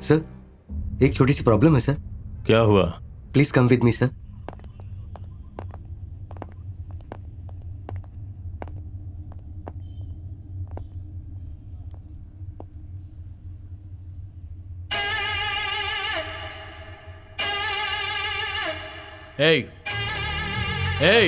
Sir, एक छोटी सी problem है सर। क्या हुआ? Please come with me sir. Hey! Hey!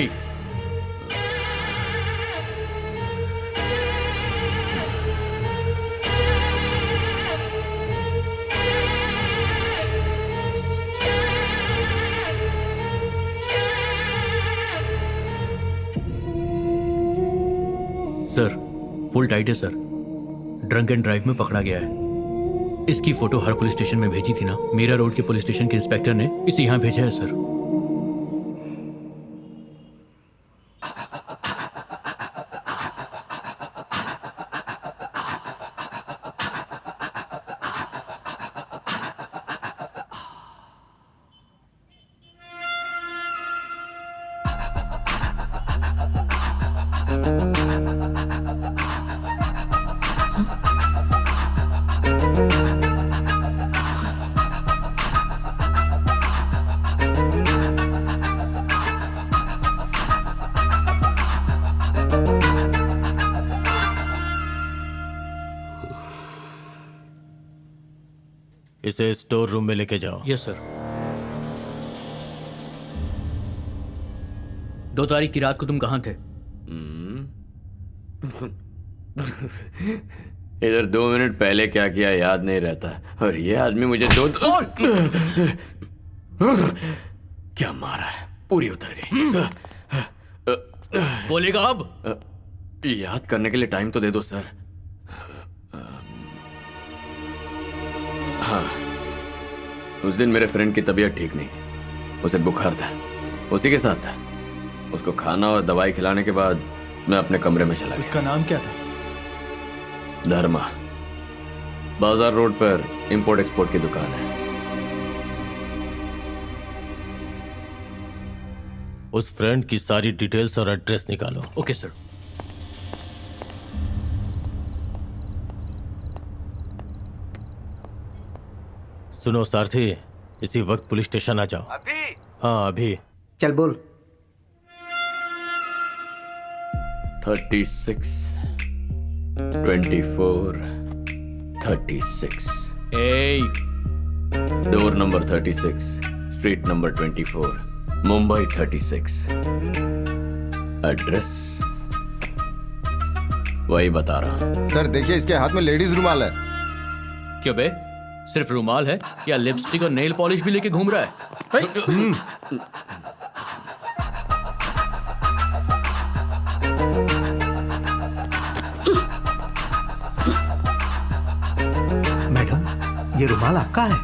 Sir, full tight है सर। ड्रंक एंड ड्राइव में पकड़ा गया है। इसकी फोटो हर पुलिस स्टेशन में भेजी थी ना। मीरा रोड के पुलिस स्टेशन के इंस्पेक्टर ने इसे यहाँ भेजा है सर। इसे स्टोर रूम में लेके जाओ। Yes sir. 2 तारीख की रात को तुम कहाँ थे? इधर 2 मिनट पहले क्या किया याद नहीं रहता, और ये आदमी मुझे क्या मारा है, पूरी उतर गई। बोलेगा अब? याद करने के लिए टाइम तो दे दो सर। हाँ, उस दिन मेरे फ्रेंड की तबीयत ठीक नहीं थी, उसे बुखार था, उसी के साथ था। उसको खाना और दवाई खिलाने के बाद मैं अपने कमरे में चला गया। उसका नाम क्या था? धर्मा। बाजार रोड पर इंपोर्ट एक्सपोर्ट की दुकान है। उस फ्रेंड की सारी डिटेल्स और एड्रेस निकालो। Okay sir. सुनो सारथी, इसी वक्त पुलिस स्टेशन आ जाओ। अभी? हाँ अभी। चल बोल। 36, 24, 36। Door number 36, street number 24, Mumbai 36। Address वही बता रहा। सर देखिए, इसके हाथ में लेडीज रुमाल है। क्यों बे, सिर्फ रुमाल है या लिपस्टिक और नेल पॉलिश भी लेके घूम रहा है? मैडम, ये रुमाल आपका है?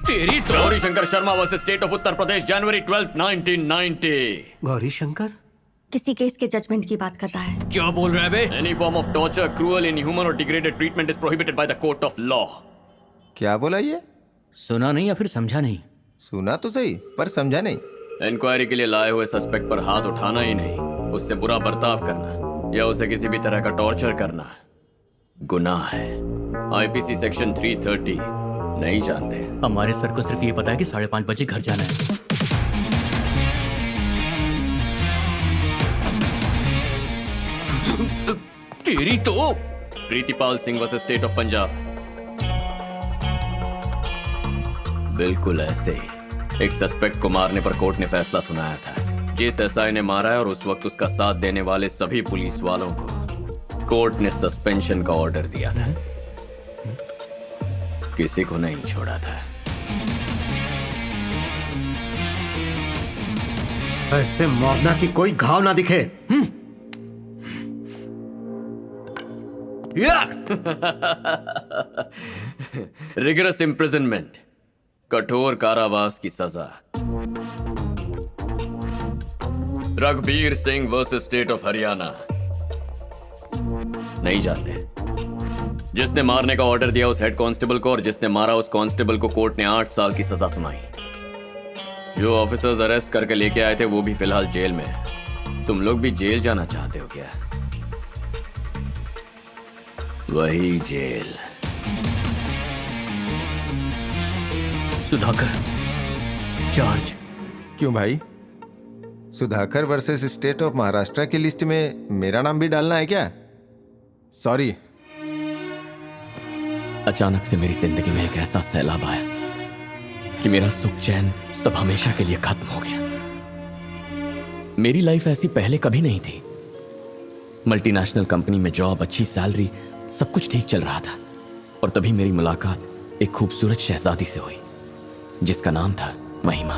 तेरी तो। Gauri Shankar Sharma versus state of Uttar Pradesh, January 12, 1990। Gauri Shankar किसी केस के जजमेंट की बात कर रहा है। क्या बोल रहा है बे? Any form of torture, cruel, inhuman or degraded treatment is prohibited by the court of law. क्या बोला ये? सुना नहीं या फिर समझा नहीं? सुना तो सही पर समझा नहीं। इंक्वायरी के लिए लाए हुए सस्पेक्ट पर हाथ उठाना ही नहीं, उससे बुरा बर्ताव करना या उसे किसी भी तरह का टॉर्चर करना गुनाह है। आईपीसी सेक्शन 330 नहीं जानते? हमारे सर को सिर्फ ये पता है कि 5:30 बजे घर जाना है। तेरी तो। Pritpal Singh versus state of Punjab. बिल्कुल ऐसे ही एक सस्पेक्ट को मारने पर कोर्ट ने फैसला सुनाया था। जिस एसआई ने मारा है और उस वक्त उसका साथ देने वाले सभी पुलिस वालों को कोर्ट ने सस्पेंशन का ऑर्डर दिया था। किसी को नहीं छोड़ा था। ऐसे मारना कि कोई घाव ना दिखे। रिगरस इम्प्रिजनमेंट, कठोर कारावास की सजा। Raghbir Singh versus state of Haryana. नहीं जानते? जिसने मारने का ऑर्डर दिया उस हेड कांस्टेबल को और जिसने मारा उस कांस्टेबल को कोर्ट ने 8 साल की सजा सुनाई। जो ऑफिसर्स अरेस्ट करके लेके आए थे वो भी फिलहाल जेल में है। तुम लोग भी जेल जाना चाहते हो क्या? वही जेल। सुधाकर, चार्ज। क्यों भाई? Sudhakar versus state of Maharashtra की लिस्ट में मेरा नाम भी डालना है क्या? सॉरी। अचानक से मेरी जिंदगी में एक ऐसा सैलाब आया कि मेरा सुख चैन सब हमेशा के लिए खत्म हो गया। मेरी लाइफ ऐसी पहले कभी नहीं थी। मल्टीनेशनल कंपनी में जॉब, अच्छी सैलरी, सब कुछ ठीक चल रहा था। और तभी मेरी मुलाकात एक खूबसूरत शहजादी से हुई जिसका नाम था महिमा।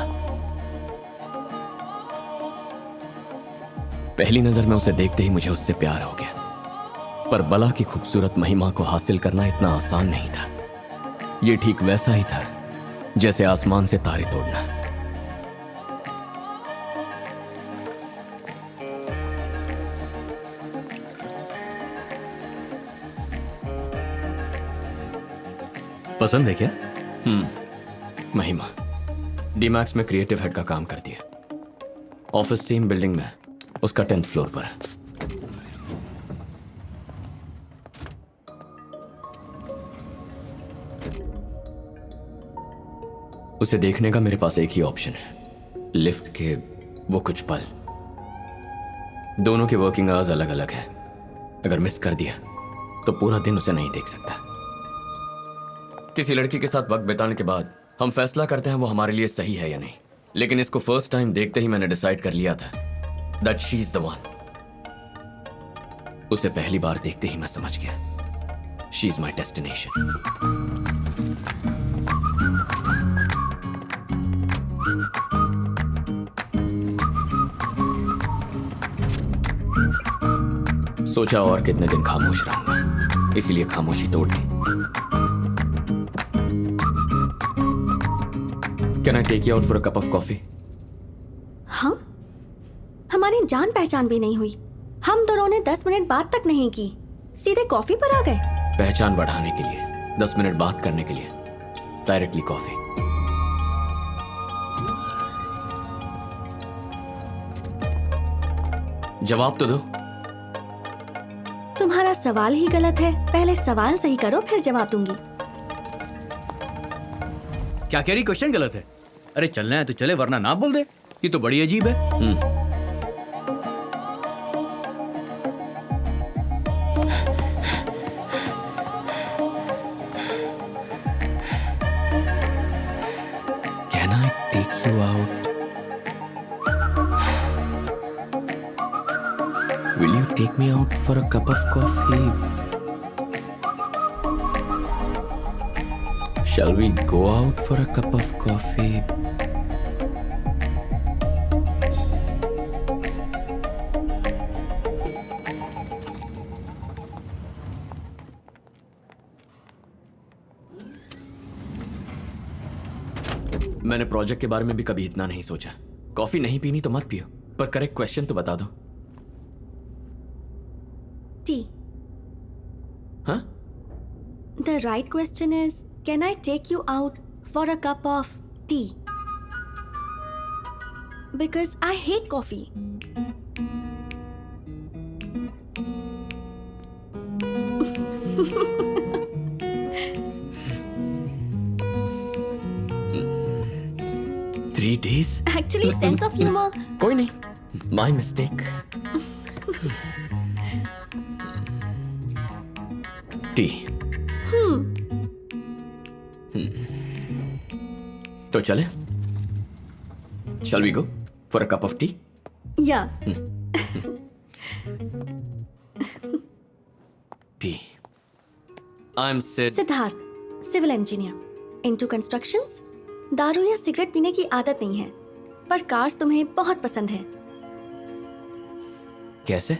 पहली नजर में उसे देखते ही मुझे उससे प्यार हो गया। पर बला की खूबसूरत महिमा को हासिल करना इतना आसान नहीं था। यह ठीक वैसा ही था जैसे आसमान से तारे तोड़ना। पसंद है क्या? महिमा डीमैक्स में क्रिएटिव हेड का काम करती है। ऑफिस सेम बिल्डिंग में, उसका 10th फ्लोर पर है। उसे देखने का मेरे पास एक ही ऑप्शन है, लिफ्ट के वो कुछ पल। दोनों के वर्किंग आवर्स अलग अलग हैं। अगर मिस कर दिया तो पूरा दिन उसे नहीं देख सकता। किसी लड़की के साथ वक्त बिताने के बाद हम फैसला करते हैं वो हमारे लिए सही है या नहीं। लेकिन इसको फर्स्ट टाइम देखते ही मैंने डिसाइड कर लिया था that she is the one. उसे पहली बार देखते ही मैं समझ गया शी इज माई डेस्टिनेशन। सोचा और कितने दिन खामोश रहूंगा, इसलिए खामोशी तोड़ दी। Can I take you out for a cup of coffee? हाँ, हमारी जान पहचान भी नहीं हुई। हम दोनों ने 10 मिनट बात तक नहीं की, सीधे कॉफी पर आ गए। पहचान बढ़ाने के लिए, 10 मिनट बात करने के लिए डायरेक्टली कॉफी। जवाब तो दो। तुम्हारा सवाल ही गलत है। पहले सवाल सही करो, फिर जवाब दूंगी। क्या कह रही? क्वेश्चन गलत है। अरे चलना है तो चले, वरना ना बोल दे। ये तो बड़ी अजीब है। Can I take you out? Will you take me out for a cup of coffee? Shall we go out for a cup of coffee? मैंने प्रोजेक्ट के बारे में भी कभी इतना नहीं सोचा। कॉफी नहीं पीनी तो मत पियो, पर करेक्ट क्वेश्चन तो बता दो। टी। हाँ? The right question is, can I take you out for a cup of tea? Because I hate coffee. Three days? Actually, sense of humor. कोई नहीं, my mistake. टी। तो चले? Shall we go for a cup of tea? Yeah. Tea. I'm Sid. Siddharth, civil engineer, into constructions. दारू या cigarette पीने की आदत नहीं है, पर कार्स तुम्हें बहुत पसंद है। कैसे?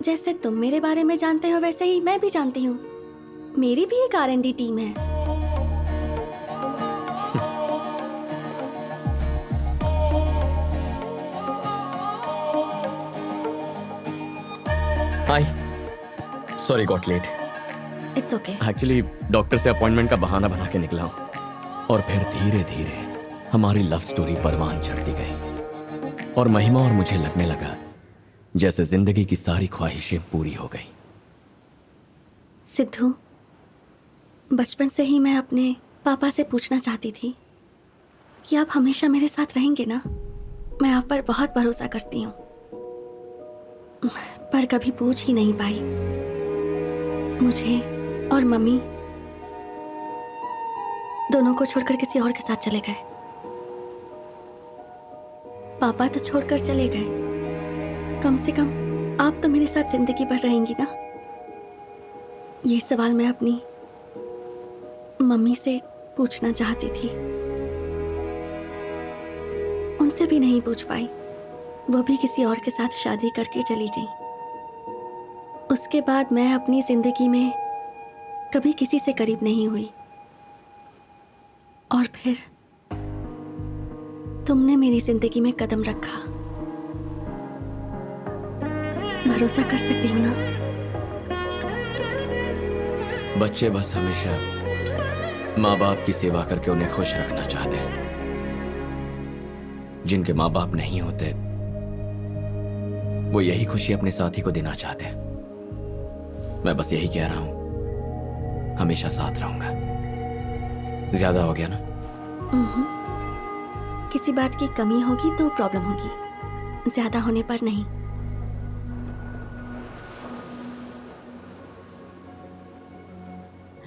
जैसे तुम मेरे बारे में जानते हो वैसे ही मैं भी जानती हूँ। मेरी भी एक R&D टीम है। Hi, sorry got late. It's okay. Actually doctor से अपॉइंटमेंट का बहाना बना के निकला हूँ। और फिर धीरे धीरे हमारी लव स्टोरी परवान चढ़ती गई और महिमा और मुझे लगने लगा जैसे जिंदगी की सारी ख्वाहिशें पूरी हो गई। सिद्धू, बचपन से ही मैं अपने पापा से पूछना चाहती थी कि आप हमेशा मेरे साथ रहेंगे ना। मैं आप पर बहुत भरोसा करती हूँ, पर कभी पूछ ही नहीं पाई। मुझे और मम्मी दोनों को छोड़कर किसी और के साथ चले गए। पापा तो छोड़कर चले गए, कम से कम आप तो मेरे साथ जिंदगी भर रहेंगी ना। ये सवाल मैं अपनी मम्मी से पूछना चाहती थी, उनसे भी नहीं पूछ पाई। वो भी किसी और के साथ शादी करके चली गई। उसके बाद मैं अपनी जिंदगी में कभी किसी से करीब नहीं हुई, और फिर तुमने मेरी जिंदगी में कदम रखा। भरोसा कर सकती हूँ ना? बच्चे बस हमेशा माँ बाप की सेवा करके उन्हें खुश रखना चाहते हैं। जिनके माँ बाप नहीं होते वो यही खुशी अपने साथी को देना चाहते हैं। मैं बस यही कह रहा हूं, हमेशा साथ रहूंगा। ज्यादा हो गया ना? किसी बात की कमी होगी तो प्रॉब्लम होगी, ज्यादा होने पर नहीं।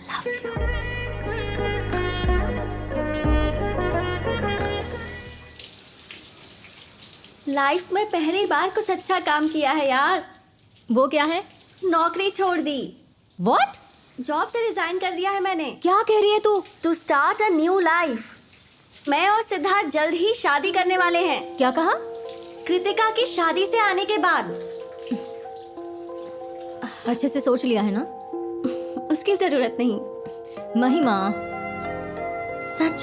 Love you. लाइफ में पहली बार कुछ अच्छा काम किया है यार। वो क्या है? नौकरी छोड़ दी। व्हाट? जॉब से रिजाइन कर दिया है मैंने। क्या कह रही है तू? To start a new life. मैं और सिद्धार्थ जल्द ही शादी करने वाले हैं। क्या कहा? कृतिका की शादी से आने के बाद। अच्छे से सोच लिया है ना? उसकी जरूरत नहीं। महिमा,